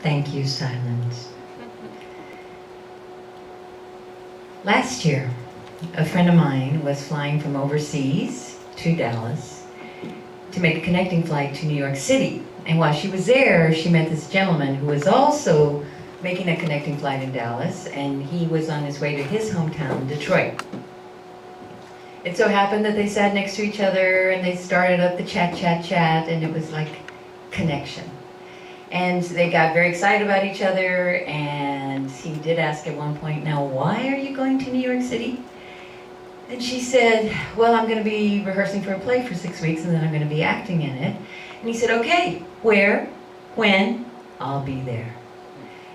Thank you, silence. Last year, a friend of mine was flying from overseas to Dallas to make a connecting flight to New York City. And while she was there, she met this gentleman who was also making a connecting flight in Dallas, and he was on his way to his hometown, Detroit. It so happened that they sat next to each other and they started up the chat, and it was like connection. And they got very excited about each other, and he did ask at one point, now why are you going to New York City? And she said, well, I'm going to be rehearsing for a play for 6 weeks and then I'm going to be acting in it. And he said, okay, where, when, I'll be there.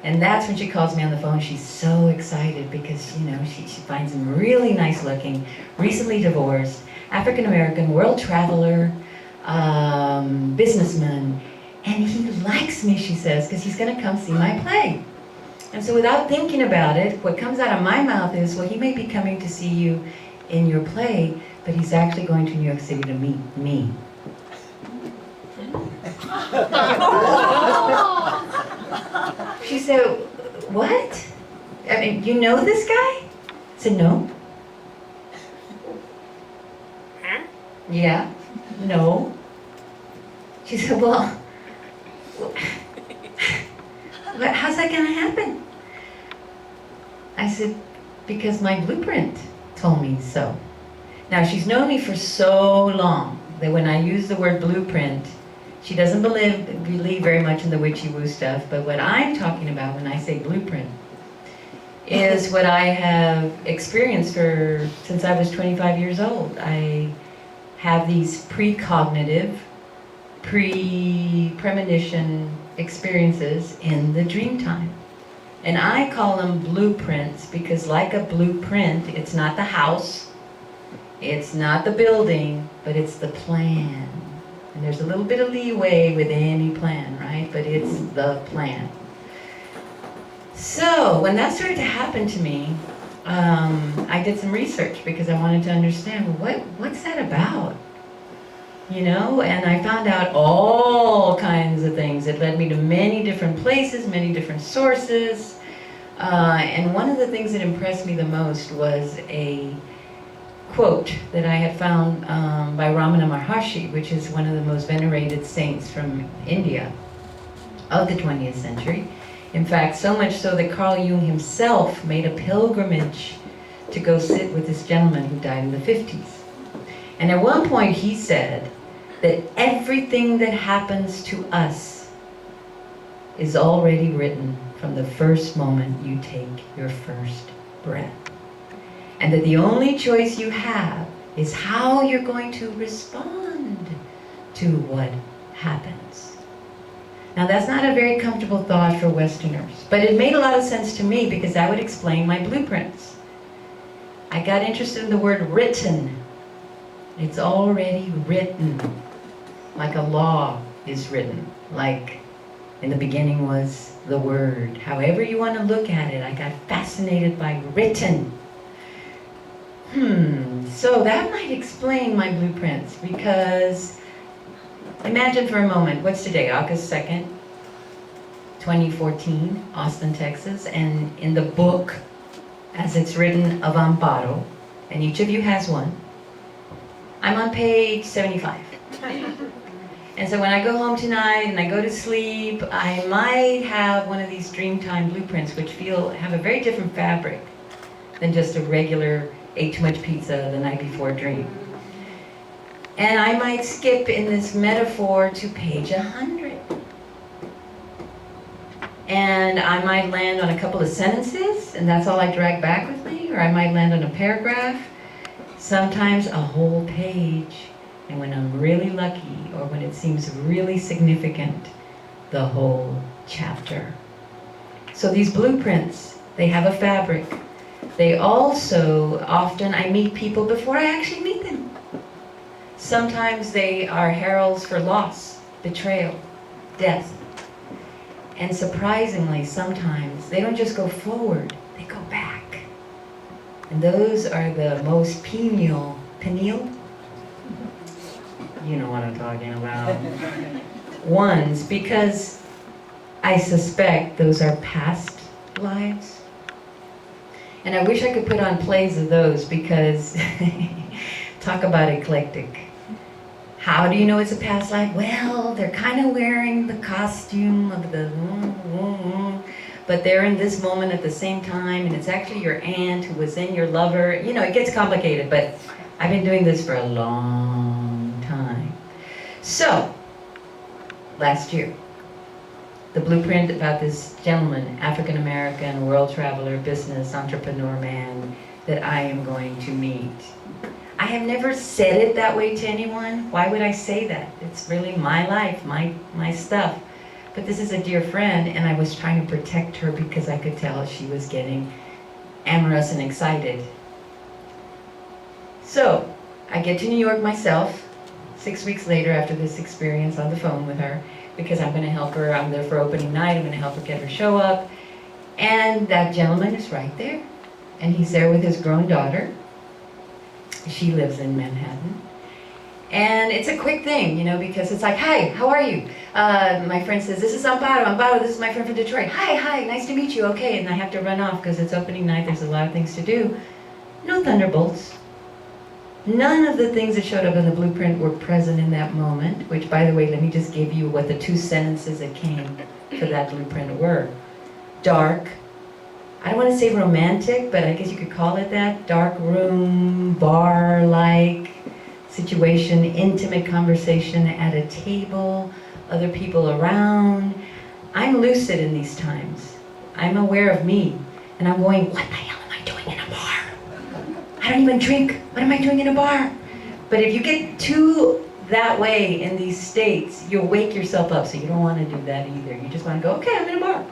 And that's when she calls me on the phone. She's so excited because, you know, she finds him really nice looking, recently divorced, African-American, world traveler, businessman. And he likes me, she says, because he's going to come see my play. And so without thinking about it, what comes out of my mouth is, well, he may be coming to see you in your play, but he's actually going to New York City to meet me. She said, what? I mean, you know this guy? I said, no. Yeah, no. She said, well, how's that going to happen? I said, because my blueprint told me so. Now, she's known me for so long that when I use the word blueprint, she doesn't believe very much in the witchy-woo stuff, but what I'm talking about when I say blueprint is what I have experienced since I was 25 years old. I have these precognitive, premonition experiences in the dream time. And I call them blueprints because like a blueprint, it's not the house, it's not the building, but it's the plan. And there's a little bit of leeway with any plan, right? But it's the plan. So when that started to happen to me, I did some research because I wanted to understand, well, what's that about? You know, and I found out all kinds of things. It led me to many different places, many different sources. And one of the things that impressed me the most was a quote that I had found by Ramana Maharshi, which is one of the most venerated saints from India of the 20th century. In fact, so much so that Carl Jung himself made a pilgrimage to go sit with this gentleman who died in the 50s. And at one point he said that everything that happens to us is already written from the first moment you take your first breath. And that the only choice you have is how you're going to respond to what happens. Now that's not a very comfortable thought for Westerners, but it made a lot of sense to me because that would explain my blueprints. I got interested in the word written. It's already written, like a law is written, like in the beginning was the word. However you want to look at it, I got fascinated by written. So that might explain my blueprints because imagine for a moment, what's today, August 2nd, 2014, Austin, Texas, and in the book, as it's written, of Amparo, and each of you has one, I'm on page 75. And so when I go home tonight and I go to sleep, I might have one of these Dreamtime blueprints which have a very different fabric than just a regular ate too much pizza the night before dream. And I might skip in this metaphor to page 100. And I might land on a couple of sentences, and that's all I drag back with me, or I might land on a paragraph, sometimes a whole page, and when I'm really lucky, or when it seems really significant, the whole chapter. So these blueprints, they have a fabric. They also, often I meet people before I actually meet them. Sometimes they are heralds for loss, betrayal, death. And surprisingly, sometimes they don't just go forward, they go back. And those are the most pineal? You know what I'm talking about. Ones, because I suspect those are past lives. And I wish I could put on plays of those because, talk about eclectic. How do you know it's a past life? Well, they're kind of wearing the costume of the, but they're in this moment at the same time, and it's actually your aunt who was in your lover. You know, it gets complicated, but I've been doing this for a long time. So, last year, the blueprint about this gentleman, African-American, world traveler, business, entrepreneur man, that I am going to meet. I have never said it that way to anyone. Why would I say that? It's really my life, my stuff. But this is a dear friend, and I was trying to protect her because I could tell she was getting amorous and excited. So, I get to New York myself, 6 weeks later after this experience on the phone with her, because I'm going to help her. I'm there for opening night. I'm going to help her get her show up. And that gentleman is right there. And he's there with his grown daughter. She lives in Manhattan. And it's a quick thing, you know, because it's like, hi, how are you? My friend says, this is Amparo. Amparo, this is my friend from Detroit. Hi, nice to meet you. Okay, and I have to run off because it's opening night. There's a lot of things to do. No thunderbolts. None of the things that showed up in the blueprint were present in that moment, which, by the way, let me just give you what the 2 sentences that came for that blueprint were. Dark. I don't want to say romantic, but I guess you could call it that. Dark room, bar-like situation, intimate conversation at a table, other people around. I'm lucid in these times. I'm aware of me, and I'm going, what the hell am I doing in a bar? I don't even drink. What am I doing in a bar? But if you get too that way in these states, you'll wake yourself up, so you don't want to do that either. You just want to go, okay, I'm in a bar.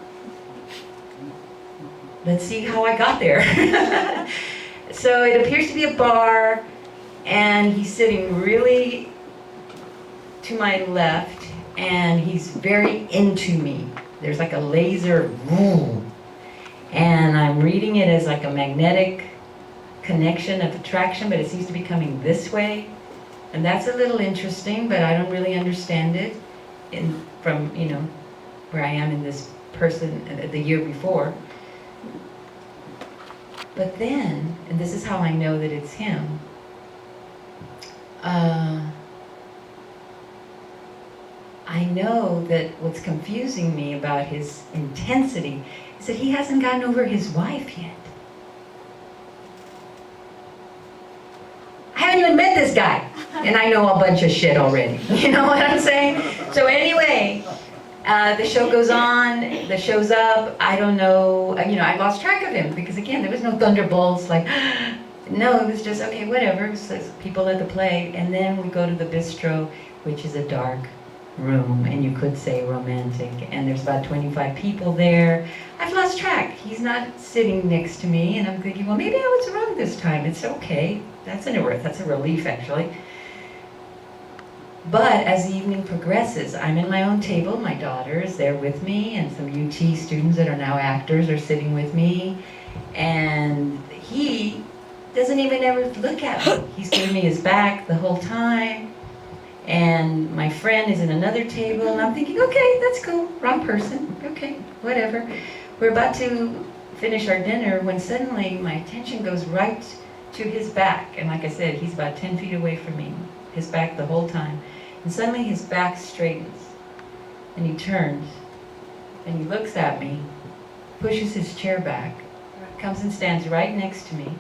Let's see how I got there. So it appears to be a bar, and he's sitting really to my left, and he's very into me. There's like a laser, and I'm reading it as like a magnetic connection of attraction, but it seems to be coming this way. And that's a little interesting, but I don't really understand it from, you know, where I am in this person the year before. But then, and this is how I know that it's him, I know that what's confusing me about his intensity is that he hasn't gotten over his wife yet. I haven't even met this guy, and I know a bunch of shit already. You know what I'm saying? So anyway, the show goes on, the show's up, I don't know, you know, I lost track of him, because again, there was no thunderbolts, like, no, it was just, okay, whatever, so people at the play, and then we go to the bistro, which is a dark room, and you could say romantic, and there's about 25 people there. I've lost track. He's not sitting next to me, and I'm thinking, well, maybe I was wrong this time. It's okay. That's a relief, actually. But as the evening progresses, I'm in my own table. My daughter is there with me, and some UT students that are now actors are sitting with me, and he doesn't even ever look at me. He's giving me his back the whole time. And my friend is in another table, and I'm thinking, okay, that's cool, wrong person, okay, whatever. We're about to finish our dinner when suddenly my attention goes right to his back. And like I said, he's about 10 feet away from me, his back the whole time. And suddenly his back straightens, and he turns, and he looks at me, pushes his chair back, comes and stands right next to me,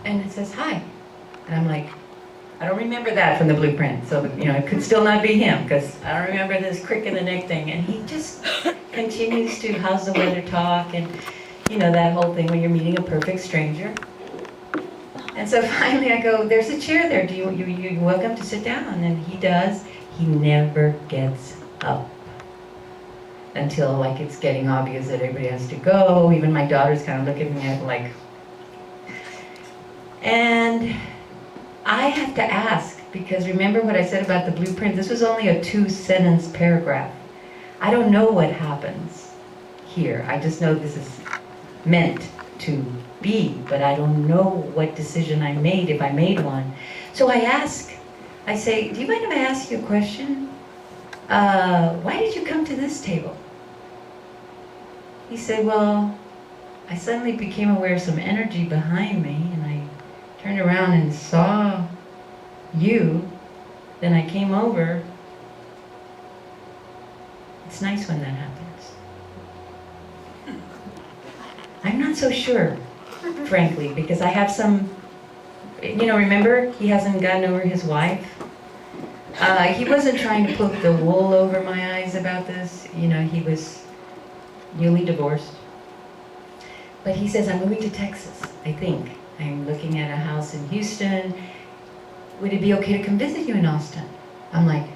and it says, hi. And I'm like, I don't remember that from the blueprint, so you know it could still not be him, because I don't remember this crick in the neck thing. And he just continues to how's the weather talk, and you know that whole thing when you're meeting a perfect stranger. And so finally I go, there's a chair there. You're welcome to sit down. And he does. He never gets up until like it's getting obvious that everybody has to go. Even my daughter's kind of looking at me like, and I have to ask, because remember what I said about the blueprint? This was only a 2-sentence paragraph. I don't know what happens here. I just know this is meant to be, but I don't know what decision I made, if I made one. So I ask, I say, do you mind if I ask you a question? why did you come to this table? He said, well, I suddenly became aware of some energy behind me, and I turned around and saw you. Then I came over. It's nice when that happens. I'm not so sure, frankly, because I have some, remember, he hasn't gotten over his wife. He wasn't trying to poke the wool over my eyes about this. He was newly divorced. But he says, I'm moving to Texas, I think. I'm looking at a house in Houston. Would it be okay to come visit you in Austin? I'm like,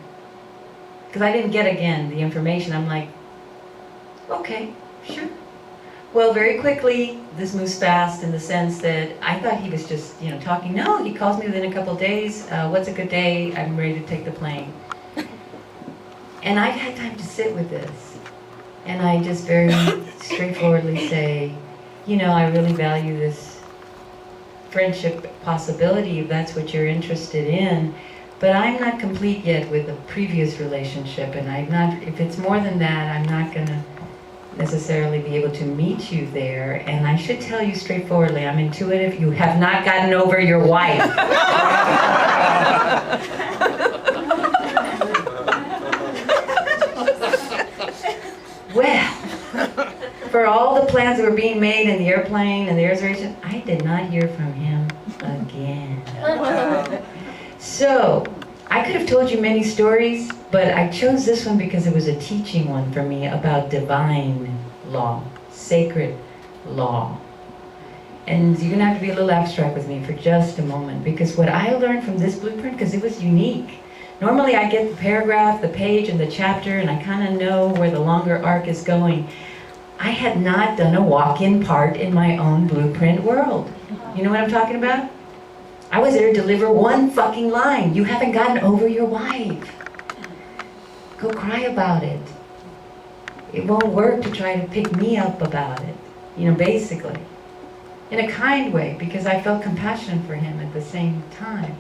because I didn't get, again, the information. I'm like, okay, sure. Well, very quickly, this moves fast in the sense that I thought he was just, talking. No, he calls me within a couple days. What's a good day? I'm ready to take the plane. And I've had time to sit with this. And I just very straightforwardly say, I really value this friendship possibility if that's what you're interested in. But I'm not complete yet with a previous relationship, and if it's more than that, I'm not going to necessarily be able to meet you there. And I should tell you straightforwardly, I'm intuitive, you have not gotten over your wife. Well, for all the plans that were being made in the airplane and the reservation, I did not hear from him again. So, I could have told you many stories, but I chose this one because it was a teaching one for me about divine law, sacred law. And you're going to have to be a little abstract with me for just a moment, because what I learned from this blueprint, because it was unique. Normally I get the paragraph, the page, and the chapter, and I kind of know where the longer arc is going. I had not done a walk-in part in my own blueprint world. You know what I'm talking about? I was there to deliver one fucking line. You haven't gotten over your wife. Go cry about it. It won't work to try to pick me up about it, basically. In a kind way, because I felt compassion for him at the same time.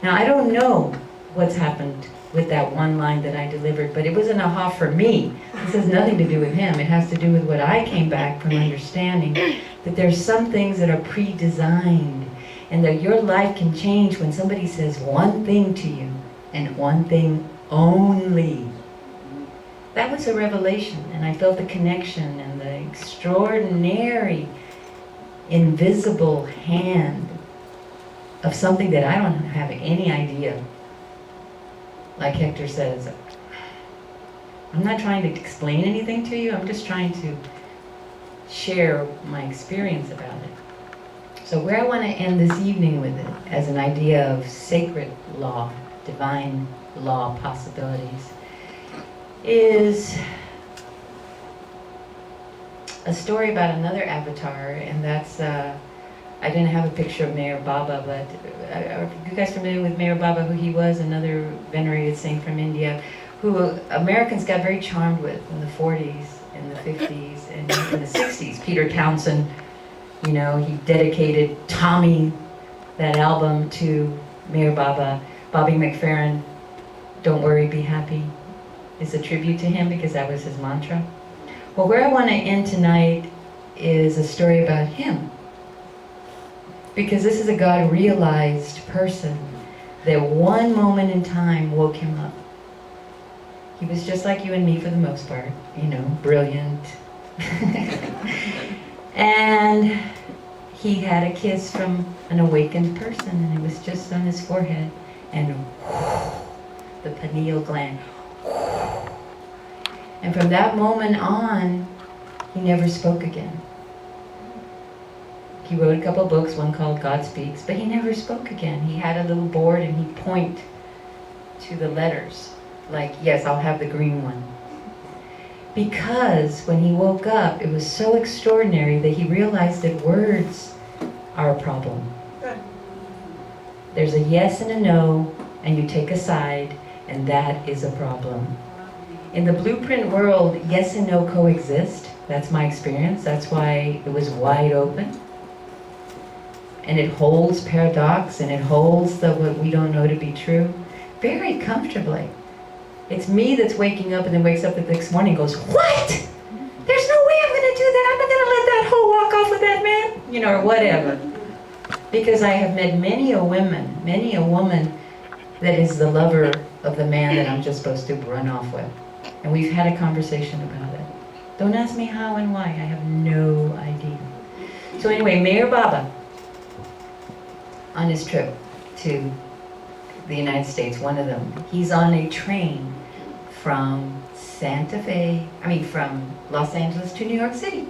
Now, I don't know what's happened with that one line that I delivered, but it was an aha for me. This has nothing to do with him. It has to do with what I came back from understanding, that there's some things that are pre-designed, and that your life can change when somebody says one thing to you, and one thing only. That was a revelation, and I felt the connection and the extraordinary, invisible hand of something that I don't have any idea. Like Hector says, I'm not trying to explain anything to you, I'm just trying to share my experience about it. So where I want to end this evening with it, as an idea of sacred law, divine law possibilities, is a story about another avatar, and that's, I didn't have a picture of Mayor Baba, but are you guys familiar with Mayor Baba, who he was? Another venerated saint from India, who Americans got very charmed with in the 40s, in the 50s, and in the 60s. Peter Townsend, he dedicated Tommy, that album, to Mayor Baba. Bobby McFerrin, Don't Worry, Be Happy, is a tribute to him because that was his mantra. Well, where I want to end tonight is a story about him. Because this is a God-realized person that one moment in time woke him up. He was just like you and me for the most part, brilliant. And he had a kiss from an awakened person, and it was just on his forehead. And the pineal gland. And from that moment on, he never spoke again. He wrote a couple books, one called God Speaks, but he never spoke again. He had a little board and he'd point to the letters, like, yes, I'll have the green one. Because when he woke up, it was so extraordinary that he realized that words are a problem. There's a yes and a no, and you take a side, and that is a problem. In the blueprint world, yes and no coexist. That's my experience. That's why it was wide open. And it holds paradox, and it holds what we don't know to be true very comfortably. It's me that's waking up and then wakes up the next morning and goes, what? There's no way I'm going to do that. I'm not going to let that hoe walk off with that man. You know, or whatever. Because I have met many a woman that is the lover of the man that I'm just supposed to run off with. And we've had a conversation about it. Don't ask me how and why. I have no idea. So anyway, Mayor Baba, on his trip to the United States, one of them, he's on a train from from Los Angeles to New York City.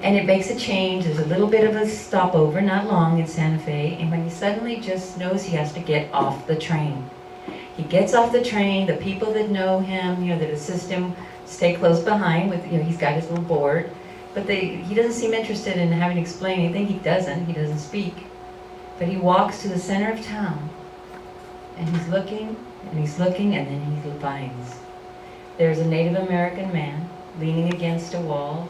And it makes a change. There's a little bit of a stopover, not long, in Santa Fe. And when he suddenly just knows he has to get off the train. He gets off the train. The people that know him, you know, that assist him, stay close behind with, you know, he's got his little board. But he doesn't seem interested in having to explain anything. He doesn't speak. But he walks to the center of town. And he's looking, and then he finds there's a Native American man leaning against a wall.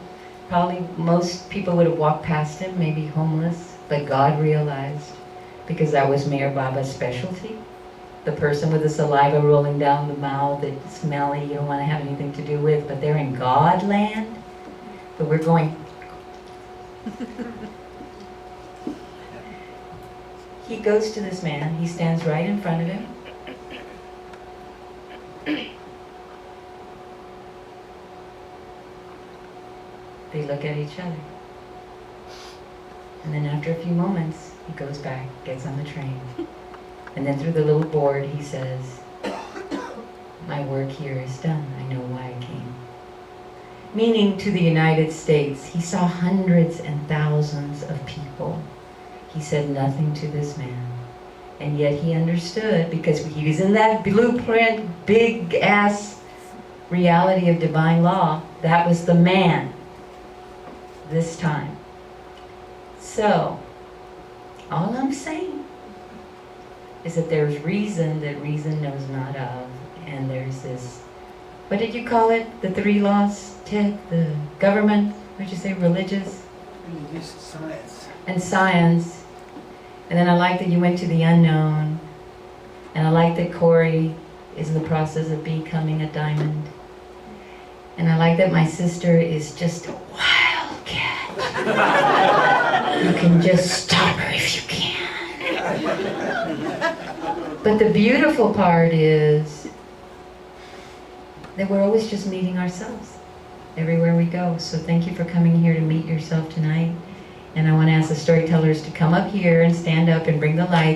Probably most people would have walked past him, maybe homeless, but God realized, because that was Mayor Baba's specialty. The person with the saliva rolling down the mouth, it's smelly, you don't want to have anything to do with, but they're in God land. But we're going. He goes to this man, he stands right in front of him. They look at each other. And then after a few moments, he goes back, gets on the train. And then through the little board, he says, my work here is done. I know why I came. Meaning to the United States, he saw hundreds and thousands of people. He said nothing to this man. And yet he understood, because he was in that blueprint, big ass reality of divine law. That was the man this time. So, all I'm saying is that there's reason that reason knows not of. And there's this, what did you call it? The three laws, Ted? The government, what'd you say, religious? Religious science. And science. And then I like that you went to the unknown. And I like that Corey is in the process of becoming a diamond. And I like that my sister is just a wildcat. You can just stop her if you can. But the beautiful part is that we're always just meeting ourselves everywhere we go. So thank you for coming here to meet yourself tonight. And I want to ask the storytellers to come up here and stand up and bring the lights.